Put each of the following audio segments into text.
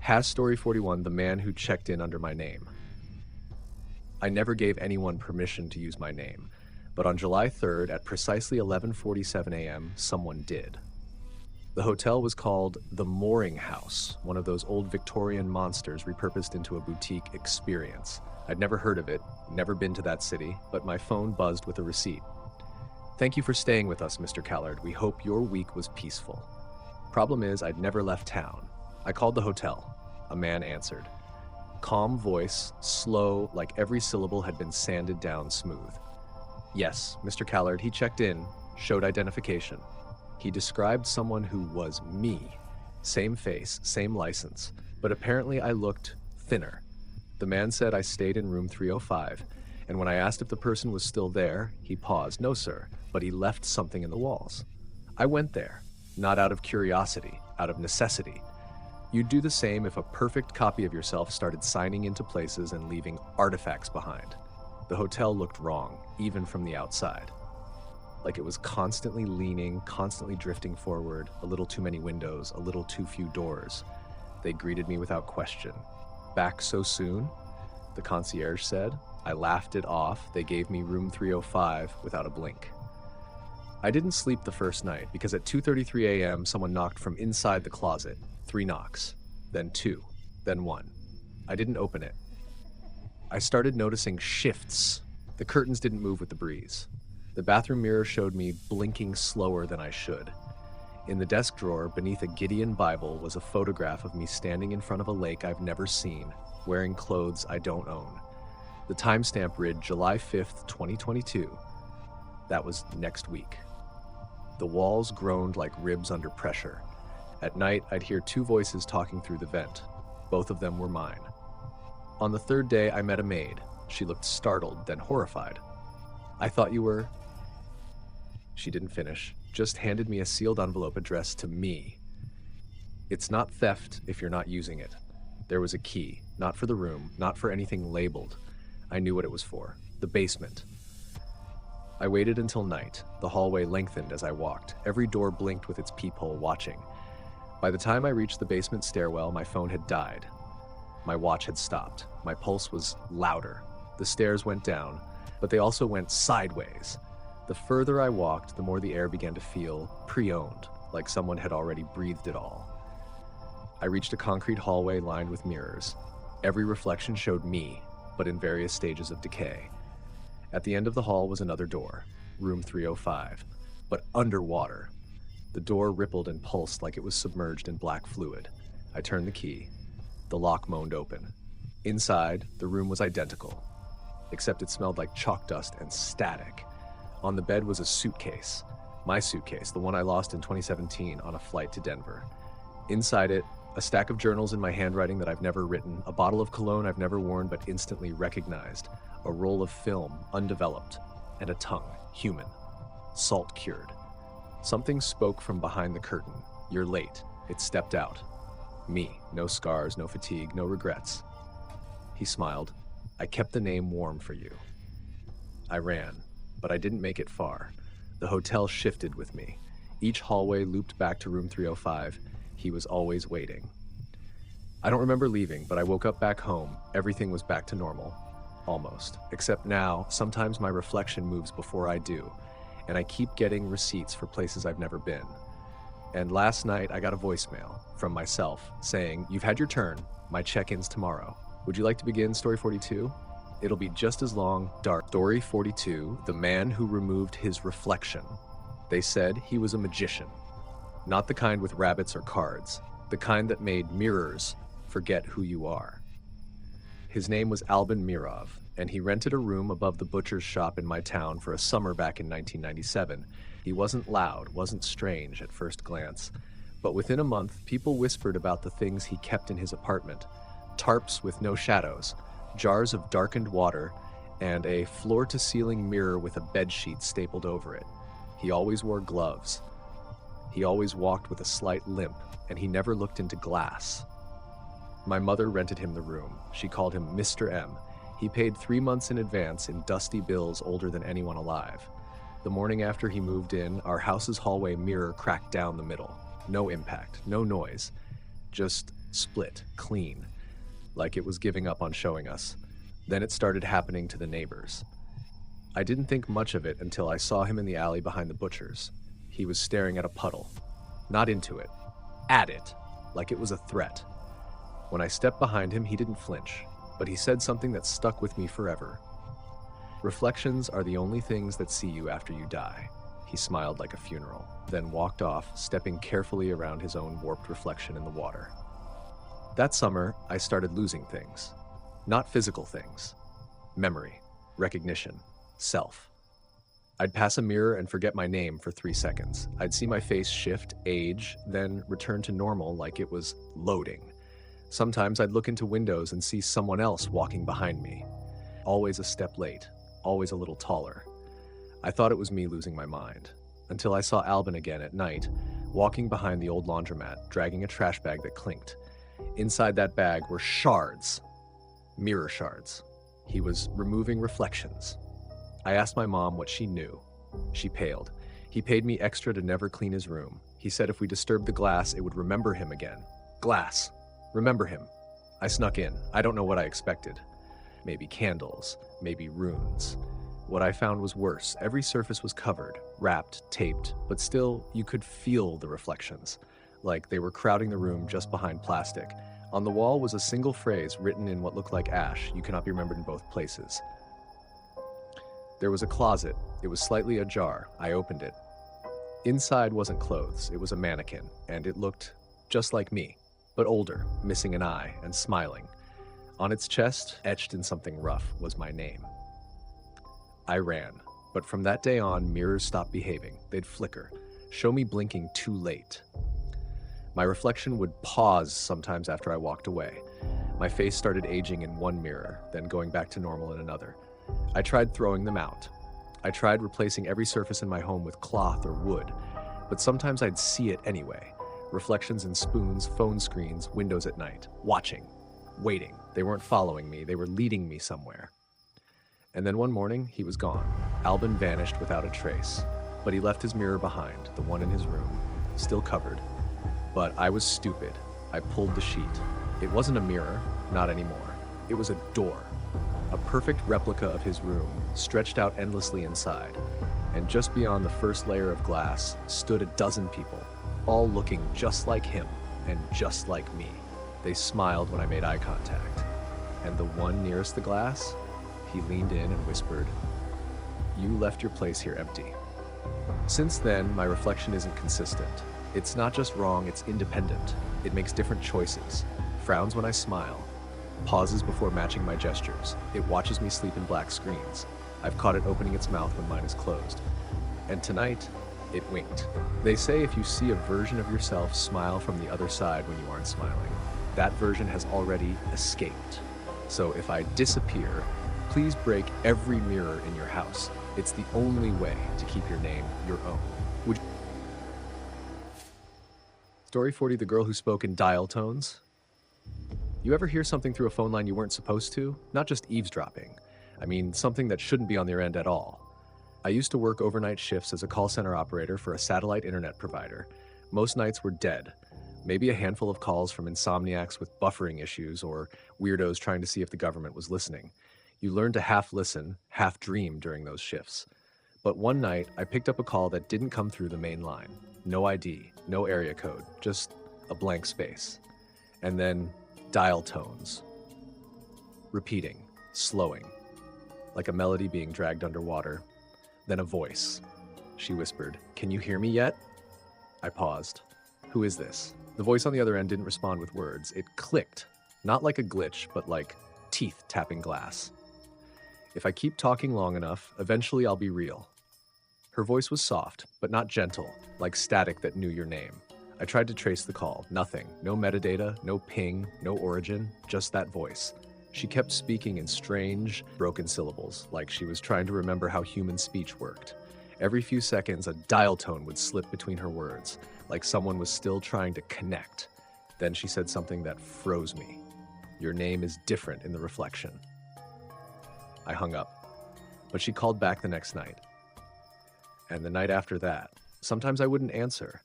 Past story 41, the man who checked in under my name. I never gave anyone permission to use my name, but on July 3rd at precisely 11:47 a.m., someone did. The hotel was called the Mooring House, one of those old Victorian monsters repurposed into a boutique experience. I'd never heard of it, never been to that city, but my phone buzzed with a receipt. "Thank you for staying with us, Mr. Callard. We hope your week was peaceful." Problem is, I'd never left town. I called the hotel. A man answered. Calm voice, slow, like every syllable had been sanded down smooth. "Yes, Mr. Callard, he checked in, showed identification. He described someone who was me. Same face, same license, but apparently I looked thinner. The man said I stayed in room 305, and when I asked if the person was still there, he paused. No, sir, but he left something in the walls. I went there, not out of curiosity, out of necessity. You'd do the same if a perfect copy of yourself started signing into places and leaving artifacts behind. The hotel looked wrong, even from the outside. Like it was constantly leaning, constantly drifting forward, a little too many windows, a little too few doors. They greeted me without question. Back so soon? The concierge said. I laughed it off. They gave me room 305 without a blink. I didn't sleep the first night because at 2:33 a.m. someone knocked from inside the closet. 3 knocks, then 2, then 1. I didn't open it. I started noticing shifts. The curtains didn't move with the breeze. The bathroom mirror showed me blinking slower than I should. In the desk drawer, beneath a Gideon Bible, was a photograph of me standing in front of a lake I've never seen, wearing clothes I don't own. The timestamp read July 5th, 2022. That was next week. The walls groaned like ribs under pressure. At night, I'd hear 2 voices talking through the vent. Both of them were mine. On the 3rd day, I met a maid. She looked startled, then horrified. "I thought you were..." She didn't finish, just handed me a sealed envelope addressed to me. It's not theft if you're not using it. There was a key, not for the room, not for anything labeled. I knew what it was for. The basement. I waited until night. The hallway lengthened as I walked. Every door blinked with its peephole, watching. By the time I reached the basement stairwell, my phone had died. My watch had stopped. My pulse was louder. The stairs went down, but they also went sideways. The further I walked, the more the air began to feel pre-owned, like someone had already breathed it all. I reached a concrete hallway lined with mirrors. Every reflection showed me, but in various stages of decay. At the end of the hall was another door, room 305, but underwater. The door rippled and pulsed like it was submerged in black fluid. I turned the key. The lock moaned open. Inside, the room was identical, except it smelled like chalk dust and static. On the bed was a suitcase. My suitcase, the one I lost in 2017 on a flight to Denver. Inside it, a stack of journals in my handwriting that I've never written, a bottle of cologne I've never worn but instantly recognized, a roll of film, undeveloped, and a tongue, human, salt-cured. Something spoke from behind the curtain. "You're late." It stepped out. Me, no scars, no fatigue, no regrets. He smiled. "I kept the name warm for you." I ran, but I didn't make it far. The hotel shifted with me. Each hallway looped back to room 305. He was always waiting. I don't remember leaving, but I woke up back home. Everything was back to normal. Almost. Except now, sometimes my reflection moves before I do, and I keep getting receipts for places I've never been. And last night, I got a voicemail from myself saying, "You've had your turn. My check-in's tomorrow. Would you like to begin story 42? It'll be just as long, dark." Story 42, the man who removed his reflection. They said he was a magician. Not the kind with rabbits or cards. The kind that made mirrors forget who you are. His name was Albin Mirov, and he rented a room above the butcher's shop in my town for a summer back in 1997. He wasn't loud, wasn't strange at first glance, but within a month, people whispered about the things he kept in his apartment. Tarps with no shadows, jars of darkened water, and a floor-to-ceiling mirror with a bedsheet stapled over it. He always wore gloves. He always walked with a slight limp, and he never looked into glass. My mother rented him the room. She called him Mr. M. He paid 3 months in advance in dusty bills older than anyone alive. The morning after he moved in, our house's hallway mirror cracked down the middle. No impact, no noise, just split, clean, like it was giving up on showing us. Then it started happening to the neighbors. I didn't think much of it until I saw him in the alley behind the butcher's. He was staring at a puddle. Not into it. At it. Like it was a threat. When I stepped behind him, he didn't flinch, but he said something that stuck with me forever. Reflections are the only things that see you after you die. He smiled like a funeral, then walked off, stepping carefully around his own warped reflection in the water. That summer, I started losing things. Not physical things. Memory, recognition, self. I'd pass a mirror and forget my name for 3 seconds. I'd see my face shift, age, then return to normal like it was loading. Sometimes I'd look into windows and see someone else walking behind me. Always a step late, always a little taller. I thought it was me losing my mind, until I saw Albin again at night, walking behind the old laundromat, dragging a trash bag that clinked. Inside that bag were shards. Mirror shards. He was removing reflections. I asked my mom what she knew. She paled. He paid me extra to never clean his room. He said if we disturbed the glass, it would remember him again. Glass. Remember him. I snuck in. I don't know what I expected. Maybe candles. Maybe runes. What I found was worse. Every surface was covered, wrapped, taped, but still, you could feel the reflections, like they were crowding the room just behind plastic. On the wall was a single phrase written in what looked like ash. You cannot be remembered in both places. There was a closet. It was slightly ajar. I opened it. Inside wasn't clothes. It was a mannequin, and it looked just like me, but older, missing an eye, and smiling. On its chest, etched in something rough, was my name. I ran, but from that day on, mirrors stopped behaving. They'd flicker, show me blinking too late. My reflection would pause sometimes after I walked away. My face started aging in one mirror, then going back to normal in another. I tried throwing them out. I tried replacing every surface in my home with cloth or wood, but sometimes I'd see it anyway. Reflections in spoons, phone screens, windows at night, watching, waiting. They weren't following me, they were leading me somewhere. And then one morning, he was gone. Albin vanished without a trace, but he left his mirror behind, the one in his room, still covered. But I was stupid. I pulled the sheet. It wasn't a mirror, not anymore. It was a door. A perfect replica of his room, stretched out endlessly inside. And just beyond the first layer of glass stood a dozen people, all looking just like him and just like me. They smiled when I made eye contact. And the one nearest the glass, he leaned in and whispered, "You left your place here empty." Since then, my reflection isn't consistent. It's not just wrong, it's independent. It makes different choices, frowns when I smile, pauses before matching my gestures. It watches me sleep in black screens. I've caught it opening its mouth when mine is closed. And tonight, it winked. They say if you see a version of yourself smile from the other side when you aren't smiling, that version has already escaped. So if I disappear, please break every mirror in your house. It's the only way to keep your name your own. Story 40, the girl who spoke in dial tones. You ever hear something through a phone line you weren't supposed to? Not just eavesdropping. I mean, something that shouldn't be on their end at all. I used to work overnight shifts as a call center operator for a satellite internet provider. Most nights were dead. Maybe a handful of calls from insomniacs with buffering issues or weirdos trying to see if the government was listening. You learn to half listen, half dream during those shifts. But one night, I picked up a call that didn't come through the main line. No ID, no area code, just a blank space. And then dial tones. Repeating, slowing, like a melody being dragged underwater. Then a voice. She whispered, "Can you hear me yet?" I paused. Who is this? The voice on the other end didn't respond with words. It clicked, not like a glitch, but like teeth tapping glass. If I keep talking long enough, eventually I'll be real. Her voice was soft, but not gentle, like static that knew your name. I tried to trace the call. Nothing. No metadata, no ping, no origin, just that voice. She kept speaking in strange, broken syllables, like she was trying to remember how human speech worked. Every few seconds, a dial tone would slip between her words, like someone was still trying to connect. Then she said something that froze me. "Your name is different in the reflection." I hung up, but she called back the next night. And the night after that. Sometimes I wouldn't answer,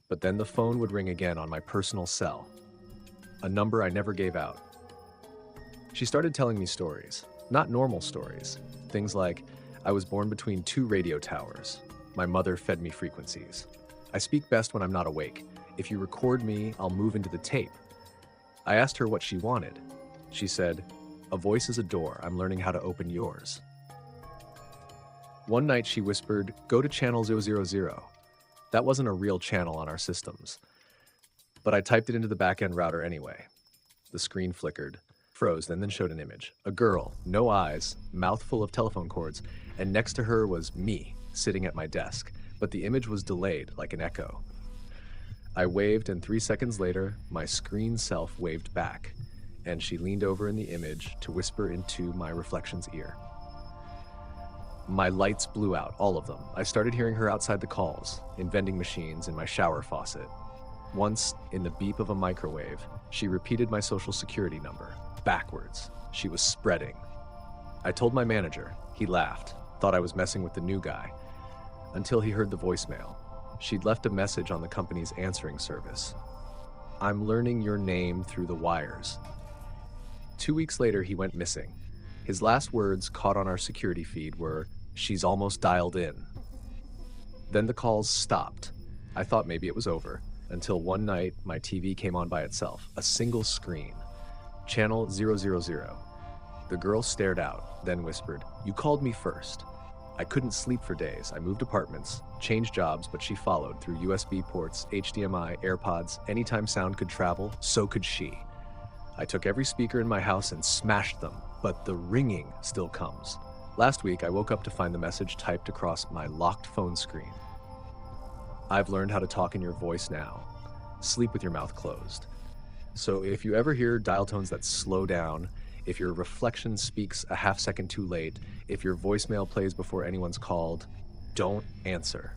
but then the phone would ring again on my personal cell. a number I never gave out. She started telling me stories, not normal stories. Things like, I was born between two radio towers. My mother fed me frequencies. I speak best when I'm not awake. If you record me, I'll move into the tape. I asked her what she wanted. She said, a voice is a door. I'm learning how to open yours. One night she whispered, go to channel 000. That wasn't a real channel on our systems. But I typed it into the back-end router anyway. The screen flickered, froze, and then showed an image. A girl, no eyes, mouth full of telephone cords, and next to her was me, sitting at my desk. But the image was delayed, like an echo. I waved, and 3 seconds later, my screen self waved back, and she leaned over in the image to whisper into my reflection's ear. My lights blew out, all of them. I started hearing her outside the calls, in vending machines, in my shower faucet. Once, in the beep of a microwave, she repeated my social security number, backwards. She was spreading. I told my manager. He laughed, thought I was messing with the new guy, until he heard the voicemail. She'd left a message on the company's answering service. I'm learning your name through the wires. 2 weeks later, he went missing. His last words caught on our security feed were, she's almost dialed in. Then the calls stopped. I thought maybe it was over, until one night my TV came on by itself, a single screen. Channel 000. The girl stared out, then whispered, you called me first. I couldn't sleep for days. I moved apartments, changed jobs, but she followed through USB ports, HDMI, AirPods. Anytime sound could travel, so could she. I took every speaker in my house and smashed them, but the ringing still comes. Last week, I woke up to find the message typed across my locked phone screen. I've learned how to talk in your voice now. Sleep with your mouth closed. So if you ever hear dial tones that slow down, if your reflection speaks a half second too late, if your voicemail plays before anyone's called, don't answer.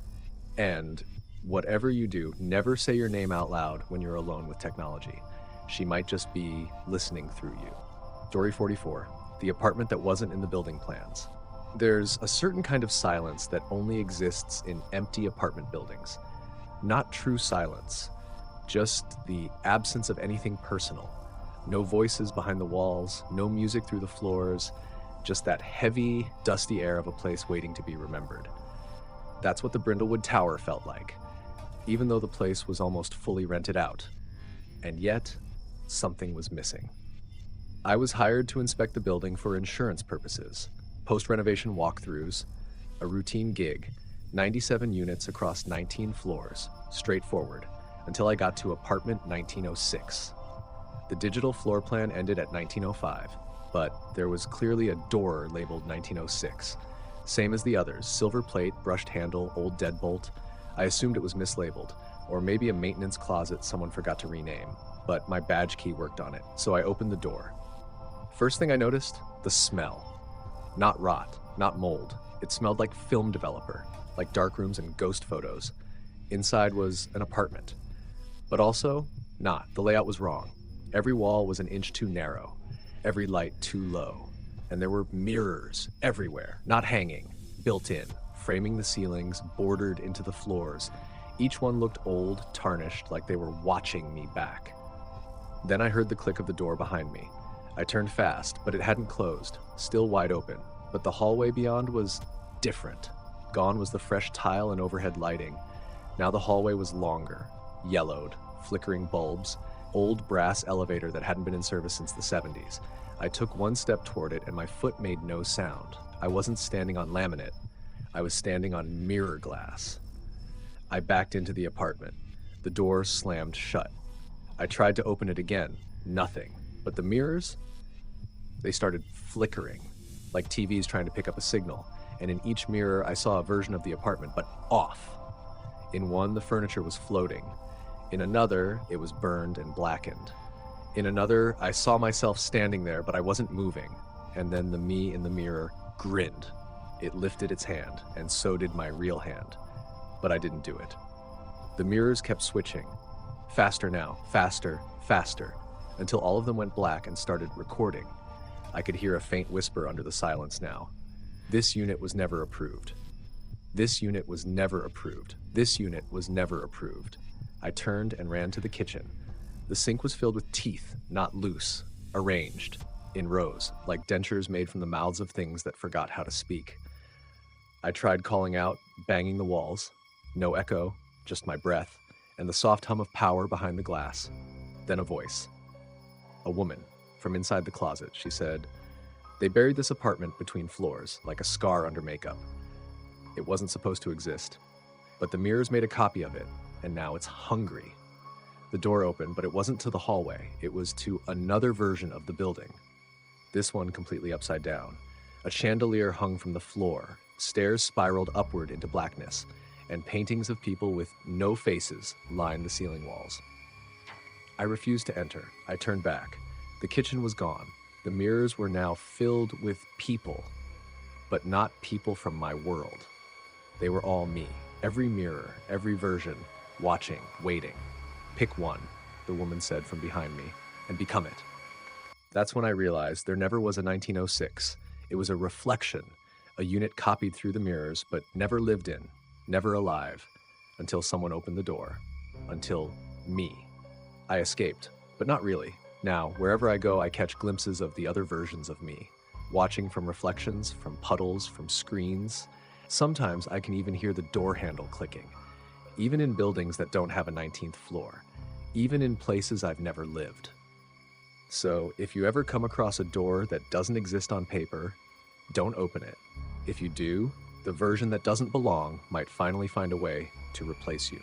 And whatever you do, never say your name out loud when you're alone with technology. She might just be listening through you. Story 44, the apartment that wasn't in the building plans. There's a certain kind of silence that only exists in empty apartment buildings. Not true silence, just the absence of anything personal. No voices behind the walls, no music through the floors, just that heavy, dusty air of a place waiting to be remembered. That's what the Brindlewood Tower felt like, even though the place was almost fully rented out. And yet, something was missing. I was hired to inspect the building for insurance purposes, post-renovation walkthroughs, a routine gig, 97 units across 19 floors, straightforward, until I got to apartment 1906. The digital floor plan ended at 1905, but there was clearly a door labeled 1906. Same as the others, silver plate, brushed handle, old deadbolt. I assumed it was mislabeled, or maybe a maintenance closet someone forgot to rename, but my badge key worked on it, so I opened the door. First thing I noticed, the smell. Not rot, not mold. It smelled like film developer, like dark rooms and ghost photos. Inside was an apartment. But also, not. The layout was wrong. Every wall was an inch too narrow, every light too low, and there were mirrors everywhere, not hanging, built in, framing the ceilings, bordered into the floors. Each one looked old, tarnished, like they were watching me back. Then I heard the click of the door behind me. I turned fast, but it hadn't closed, still wide open, but the hallway beyond was different. Gone was the fresh tile and overhead lighting. Now the hallway was longer, yellowed, flickering bulbs, old brass elevator that hadn't been in service since the 70s. I took one step toward it and my foot made no sound. I wasn't standing on laminate. I was standing on mirror glass. I backed into the apartment. The door slammed shut. I tried to open it again. Nothing. But the mirrors, they started flickering, like TVs trying to pick up a signal. And in each mirror, I saw a version of the apartment, but off. In one, the furniture was floating. In another, it was burned and blackened. In another, I saw myself standing there, but I wasn't moving. And then the me in the mirror grinned. It lifted its hand, and so did my real hand. But I didn't do it. The mirrors kept switching. Faster now, faster, faster, until all of them went black and started recording. I could hear a faint whisper under the silence now. This unit was never approved. This unit was never approved. This unit was never approved. I turned and ran to the kitchen. The sink was filled with teeth, not loose, arranged, in rows, like dentures made from the mouths of things that forgot how to speak. I tried calling out, banging the walls. No echo, just my breath, and the soft hum of power behind the glass. Then a voice. A woman, from inside the closet. She said, "They buried this apartment between floors, like a scar under makeup. It wasn't supposed to exist. But the mirrors made a copy of it, and now it's hungry." The door opened, but it wasn't to the hallway. It was to another version of the building. This one completely upside down. A chandelier hung from the floor. Stairs spiraled upward into blackness, and paintings of people with no faces lined the ceiling walls. I refused to enter. I turned back. The kitchen was gone. The mirrors were now filled with people, but not people from my world. They were all me. Every mirror, every version, watching, waiting. "Pick one," the woman said from behind me, "and become it." That's when I realized there never was a 1906. It was a reflection, a unit copied through the mirrors, but never lived in, never alive, until someone opened the door, until me. I escaped, but not really. Now, wherever I go, I catch glimpses of the other versions of me, watching from reflections, from puddles, from screens. Sometimes I can even hear the door handle clicking, even in buildings that don't have a 19th floor, even in places I've never lived. So, if you ever come across a door that doesn't exist on paper, don't open it. If you do, the version that doesn't belong might finally find a way to replace you.